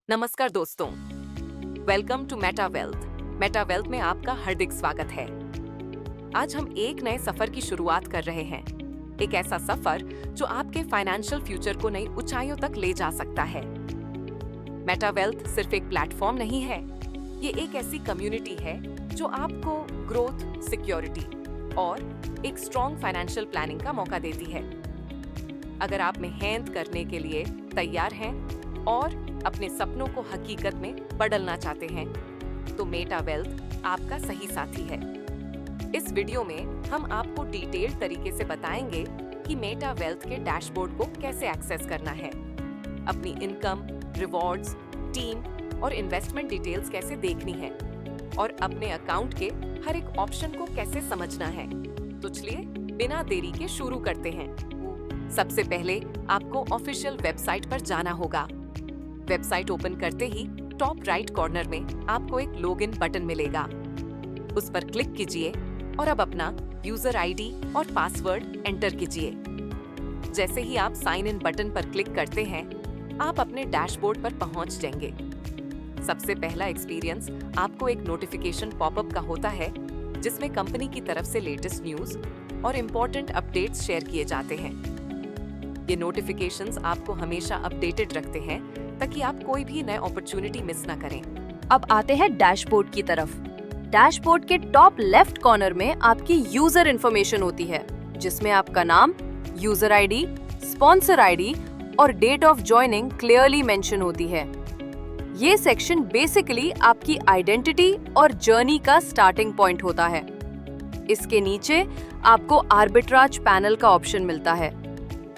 नमस्कार दोस्तों, welcome to Meta Wealth. Meta Wealth में आपका हार्दिक स्वागत है। आज हम एक नए सफर की शुरुआत कर रहे हैं, एक ऐसा सफर जो आपके फाइनेंशियल फ्यूचर को नई ऊंचाइयों तक ले जा सकता है। मेटा वेल्थ सिर्फ एक प्लेटफॉर्म नहीं है, ये एक ऐसी कम्युनिटी है जो आपको ग्रोथ, सिक्योरिटी और एक स्ट्रॉन्ग फाइनेंशियल प्लानिंग का मौका देती है। अगर आप मेहनत करने के लिए तैयार हैं और अपने सपनों को हकीकत में बदलना चाहते हैं, तो मेटा वेल्थ आपका सही साथी है। इस वीडियो में हम आपको डिटेल तरीके से बताएंगे कि मेटा वेल्थ के डैशबोर्ड को कैसे एक्सेस करना है, अपनी इनकम, रिवॉर्ड्स, टीम और इन्वेस्टमेंट डिटेल्स कैसे देखनी है और अपने अकाउंट के हर एक ऑप्शन को कैसे समझना है। तो चलिए बिना देरी के शुरू करते हैं। सबसे पहले आपको ऑफिशियल वेबसाइट पर जाना होगा। वेबसाइट ओपन करते ही टॉप राइट कॉर्नर में आपको एक लॉगिन बटन मिलेगा। उस पर क्लिक कीजिए और अब अपना यूजर आईडी और पासवर्ड एंटर कीजिए। जैसे ही आप साइन इन बटन पर क्लिक करते हैं, आप अपने डैशबोर्ड पर पहुंच जाएंगे। सबसे पहला एक्सपीरियंस आपको एक नोटिफिकेशन पॉपअप का होता है, जिसमें कंपनी की तरफ से लेटेस्ट न्यूज और इम्पोर्टेंट अपडेट्स शेयर किए जाते हैं। ये नोटिफिकेशंस आपको हमेशा अपडेटेड रखते हैं ताकि आप कोई भी नई अपॉर्चुनिटी मिस ना करें। अब आते हैं डैशबोर्ड की तरफ। डैशबोर्ड के टॉप लेफ्ट कॉर्नर में आपकी यूजर इन्फॉर्मेशन होती है, जिसमें आपका नाम, यूजर आईडी, स्पॉन्सर आईडी और date of joining clearly mention होती है। ये सेक्शन बेसिकली आपकी आइडेंटिटी और जर्नी का स्टार्टिंग पॉइंट होता है। इसके नीचे आपको आर्बिट्राज पैनल का ऑप्शन मिलता है।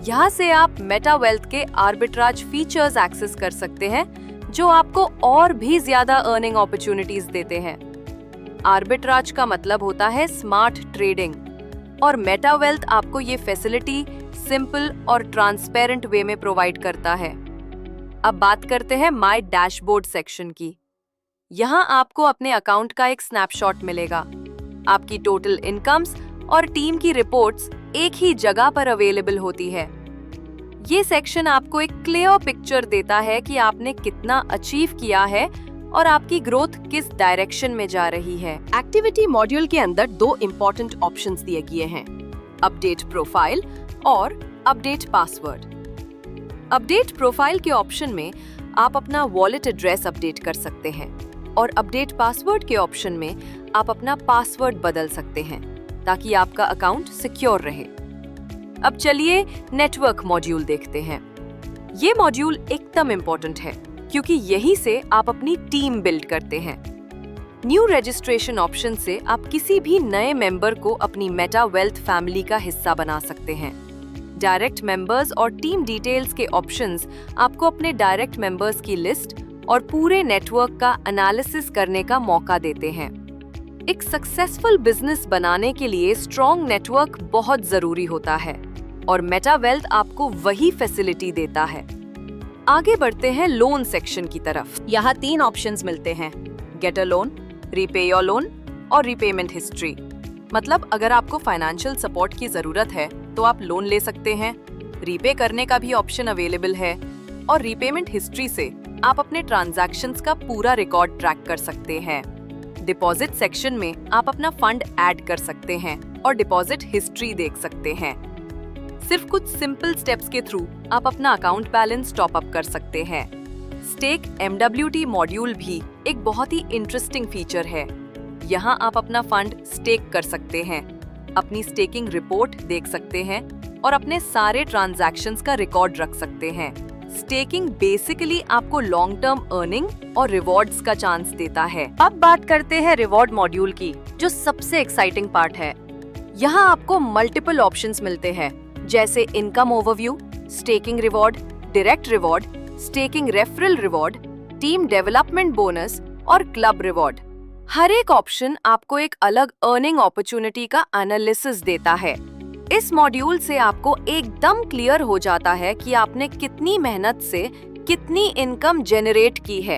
यहाँ से आप मेटा वेल्थ के आर्बिट्राज फीचर्स एक्सेस कर सकते हैं, जो आपको और भी ज्यादा अर्निंग अपॉर्चुनिटीज देते हैं। आर्बिट्राज का मतलब होता है स्मार्ट ट्रेडिंग, और मेटा वेल्थ आपको ये फैसिलिटी सिंपल और ट्रांसपेरेंट वे में प्रोवाइड करता है। अब बात करते हैं माय डैशबोर्ड सेक्शन की। यहाँ आपको अपने अकाउंट का एक स्नैपशॉट मिलेगा। आपकी टोटल इनकम्स और टीम की रिपोर्ट्स एक ही जगह पर अवेलेबल होती है। ये सेक्शन आपको एक क्लियर पिक्चर देता है कि आपने कितना अचीव किया है और आपकी ग्रोथ किस डायरेक्शन में जा रही है। एक्टिविटी मॉड्यूल के अंदर दो इम्पोर्टेंट ऑप्शंस दिए गए हैं, अपडेट प्रोफाइल और अपडेट पासवर्ड। अपडेट प्रोफाइल के ऑप्शन में आप अपना वॉलेट एड्रेस अपडेट कर सकते हैं और अपडेट पासवर्ड के ऑप्शन में आप अपना पासवर्ड बदल सकते हैं, ताकि आपका अकाउंट सिक्योर रहे। अब चलिए नेटवर्क मॉड्यूल देखते हैं। ये मॉड्यूल एकदम इम्पोर्टेंट है, क्योंकि यही से आप अपनी टीम बिल्ड करते हैं। न्यू रजिस्ट्रेशन ऑप्शन से आप किसी भी नए मेंबर को अपनी मेटा वेल्थ फैमिली का हिस्सा बना सकते हैं। डायरेक्ट मेंबर्स और टीम डिटेल्स के ऑप्शंस आपको अपने डायरेक्ट मेंबर्स की लिस्ट और पूरे नेटवर्क का एनालिसिस करने का मौका देते हैं। एक सक्सेसफुल बिजनेस बनाने के लिए स्ट्रॉन्ग नेटवर्क बहुत जरूरी होता है, और मेटा वेल्थ आपको वही फैसिलिटी देता है। आगे बढ़ते हैं लोन सेक्शन की तरफ। यहाँ 3 ऑप्शंस मिलते हैं, get a loan, repay your loan और रीपेमेंट हिस्ट्री। मतलब अगर आपको फाइनेंशियल सपोर्ट की जरूरत है तो आप लोन ले सकते हैं। रीपे करने का भी ऑप्शन अवेलेबल है, और रीपेमेंट हिस्ट्री से आप अपने ट्रांजैक्शंस का पूरा रिकॉर्ड ट्रैक कर सकते हैं। डिपॉजिट सेक्शन में आप अपना फंड ऐड कर सकते हैं और डिपॉजिट हिस्ट्री देख सकते हैं। सिर्फ कुछ सिंपल स्टेप्स के थ्रू आप अपना अकाउंट बैलेंस टॉप अप कर सकते हैं। स्टेक MWT मॉड्यूल भी एक बहुत ही इंटरेस्टिंग फीचर है। यहाँ आप अपना फंड स्टेक कर सकते हैं, अपनी स्टेकिंग रिपोर्ट देख सकते हैं और अपने सारे ट्रांजैक्शंस का रिकॉर्ड रख सकते हैं। स्टेकिंग बेसिकली आपको लॉन्ग टर्म अर्निंग और रिवॉर्ड्स का चांस देता है। अब बात करते हैं रिवॉर्ड मॉड्यूल की, जो सबसे एक्साइटिंग पार्ट है। यहाँ आपको मल्टीपल ऑप्शंस मिलते हैं, जैसे income overview, staking reward, direct reward, staking referral reward, team development bonus और क्लब रिवॉर्ड। हर एक ऑप्शन आपको एक अलग अर्निंग अपॉर्चुनिटी का एनालिसिस देता है। इस मॉड्यूल से आपको एकदम क्लियर हो जाता है कि आपने कितनी मेहनत से कितनी इनकम जनरेट की है।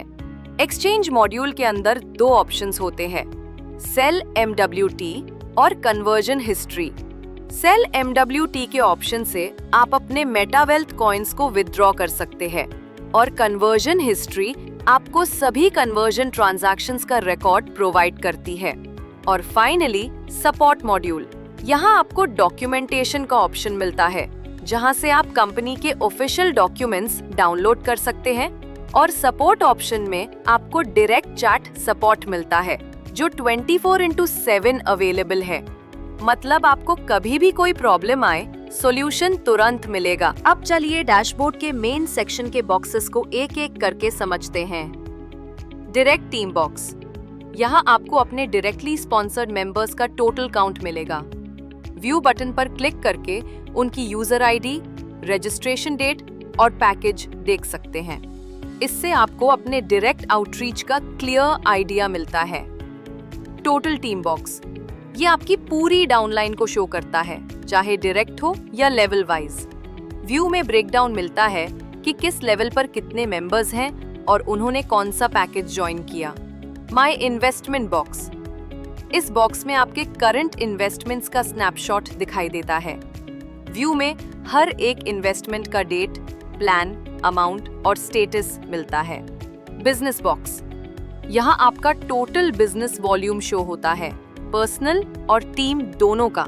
एक्सचेंज मॉड्यूल के अंदर 2 ऑप्शंस होते हैं, सेल MWT और कन्वर्जन हिस्ट्री। सेल MWT के ऑप्शन से आप अपने मेटा वेल्थ कॉइन्स को विथड्रॉ कर सकते हैं और कन्वर्जन हिस्ट्री आपको सभी कन्वर्जन ट्रांजैक्शंस का रिकॉर्ड प्रोवाइड करती है। और फाइनली सपोर्ट मॉड्यूल। यहाँ आपको डॉक्यूमेंटेशन का ऑप्शन मिलता है, जहाँ से आप कंपनी के ऑफिशियल डॉक्यूमेंट्स डाउनलोड कर सकते हैं। और सपोर्ट ऑप्शन में आपको डायरेक्ट चैट सपोर्ट मिलता है, जो 24/7 अवेलेबल है। मतलब आपको कभी भी कोई प्रॉब्लम आए, सॉल्यूशन तुरंत मिलेगा। अब चलिए डैशबोर्ड के मेन सेक्शन के बॉक्सेस को एक एक करके समझते हैं। Direct team box. यहाँ आपको अपने डायरेक्टली स्पॉन्सर्ड मेंबर्स का टोटल काउंट मिलेगा। व्यू बटन पर क्लिक करके उनकी यूजर आईडी, रजिस्ट्रेशन डेट और पैकेज देख सकते हैं। इससे आपको अपने डायरेक्ट आउटरीच का क्लियर आइडिया मिलता है। Total team box. ये आपकी पूरी डाउनलाइन को शो करता है, चाहे डायरेक्ट हो या लेवल वाइज। व्यू में ब्रेकडाउन मिलता है कि किस लेवल पर कितने मेंबर्स हैं और उन्होंने कौन सा पैकेज ज्वाइन किया। My investment box. इस बॉक्स में आपके करंट इन्वेस्टमेंट्स का स्नैपशॉट दिखाई देता है। व्यू में हर एक इन्वेस्टमेंट का डेट, प्लान, अमाउंट और स्टेटस मिलता है। Business box. यहाँ आपका टोटल बिजनेस वॉल्यूम शो होता है, पर्सनल और टीम दोनों का।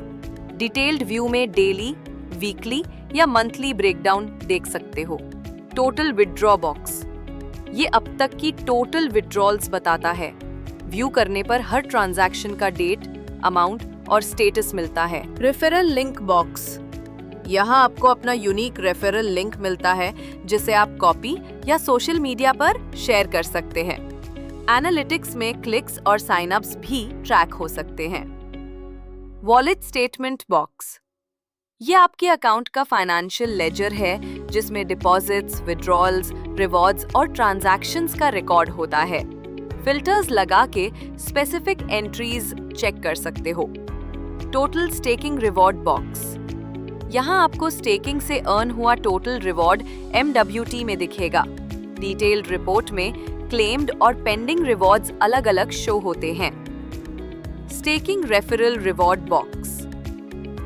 डिटेल्ड व्यू में डेली, वीकली या मंथली ब्रेकडाउन देख सकते हो। Total withdraw box. ये अब तक की टोटल विड्रॉल्स बताता है। व्यू करने पर हर ट्रांजैक्शन का डेट, अमाउंट और स्टेटस मिलता है। Referral link box. यहाँ आपको अपना यूनिक रेफरल लिंक मिलता है, जिसे आप कॉपी या सोशल मीडिया पर शेयर कर सकते हैं। एनालिटिक्स में क्लिक्स और साइन अप्स भी ट्रैक हो सकते हैं। Wallet statement box. ये आपके अकाउंट का फाइनेंशियल लेजर है, जिसमें डिपॉजिट्स, विड्रॉल्स, रिवॉर्ड्स और ट्रांजैक्शंस का रिकॉर्ड होता है। फिल्टर्स लगा के स्पेसिफिक एंट्रीज चेक कर सकते हो। Total staking reward box. यहाँ आपको स्टेकिंग से अर्न हुआ टोटल रिवॉर्ड MWT में दिखेगा। डिटेल्ड रिपोर्ट में क्लेम्ड और पेंडिंग रिवॉर्ड्स अलग-अलग शो होते हैं। Staking referral reward box.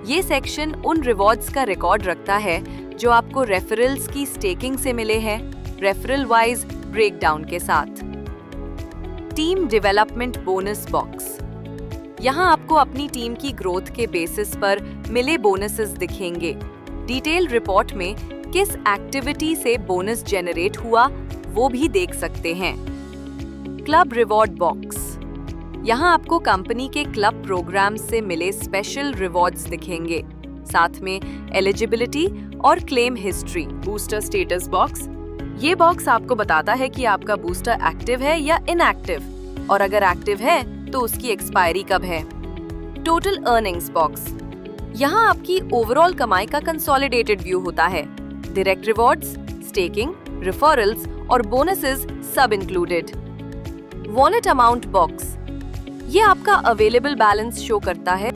ये सेक्शन उन रिवॉर्ड्स का रिकॉर्ड रखता है जो आपको रेफरल्स की स्टेकिंग से मिले हैं, रेफरल वाइज ब्रेकडाउन के साथ। Team development bonus box. यहाँ आपको अपनी टीम की ग्रोथ के बेसिस पर मिले बोनसेस दिखेंगे। डिटेल रिपोर्ट में किस एक्टिविटी से बोनस जनरेट हुआ वो भी देख सकते हैं। Club reward box. यहाँ आपको कंपनी के क्लब प्रोग्राम से मिले स्पेशल रिवॉर्ड्स दिखेंगे, साथ में एलिजिबिलिटी और claim history. Booster status box. ये बॉक्स आपको बताता है कि आपका बूस्टर एक्टिव है या इनएक्टिव, और अगर एक्टिव है तो उसकी एक्सपायरी कब है। Total earnings box. यहाँ आपकी ओवरऑल कमाई का कंसोलिडेटेड व्यू होता है। डायरेक्ट रिवॉर्ड्स, स्टेकिंग, रेफरल्स और बोनसेस सब इंक्लूडेड। Wallet amount box. ये आपका अवेलेबल बैलेंस शो करता है।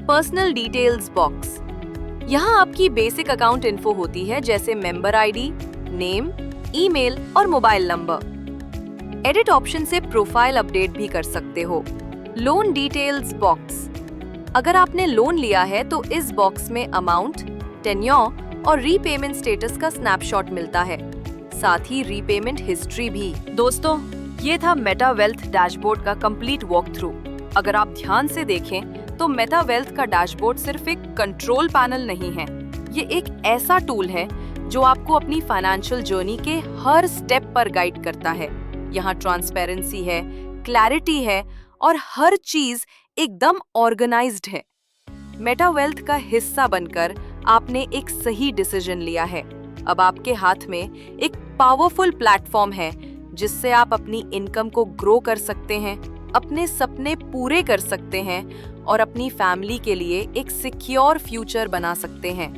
Personal details box. यहाँ आपकी बेसिक अकाउंट इन्फो होती है, जैसे मेंबर आईडी, नेम, ईमेल और मोबाइल नंबर। एडिट ऑप्शन से प्रोफाइल अपडेट भी कर सकते हो। Loan details box. अगर आपने लोन लिया है तो इस बॉक्स में अमाउंट, टेन्योर और रीपेमेंट स्टेटस का स्नैपशॉट मिलता है, साथ ही रीपेमेंट हिस्ट्री भी। दोस्तों, ये था मेटा वेल्थ डैशबोर्ड का कंप्लीट वॉक थ्रू। अगर आप ध्यान से देखें तो मेटा वेल्थ का डैशबोर्ड सिर्फ एक कंट्रोल पैनल नहीं है, ये एक ऐसा टूल है जो आपको अपनी फाइनेंशियल जर्नी के हर स्टेप पर गाइड करता है। यहाँ ट्रांसपेरेंसी है, क्लैरिटी है और हर चीज एकदम ऑर्गेनाइज्ड है। मेटा वेल्थ का हिस्सा बनकर आपने एक सही डिसीजन लिया है। अब आपके हाथ में एक पावरफुल प्लेटफॉर्म है, जिससे आप अपनी इनकम को ग्रो कर सकते हैं, अपने सपने पूरे कर सकते हैं और अपनी फैमिली के लिए एक सिक्योर फ्यूचर बना सकते हैं।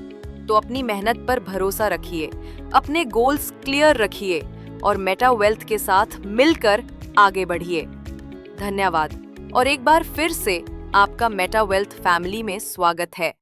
तो अपनी मेहनत पर भरोसा रखिए, अपने गोल्स क्लियर रखिए और मेटा वेल्थ के साथ मिलकर आगे बढ़िए। धन्यवाद और एक बार फिर से आपका मेटा वेल्थ फैमिली में स्वागत है।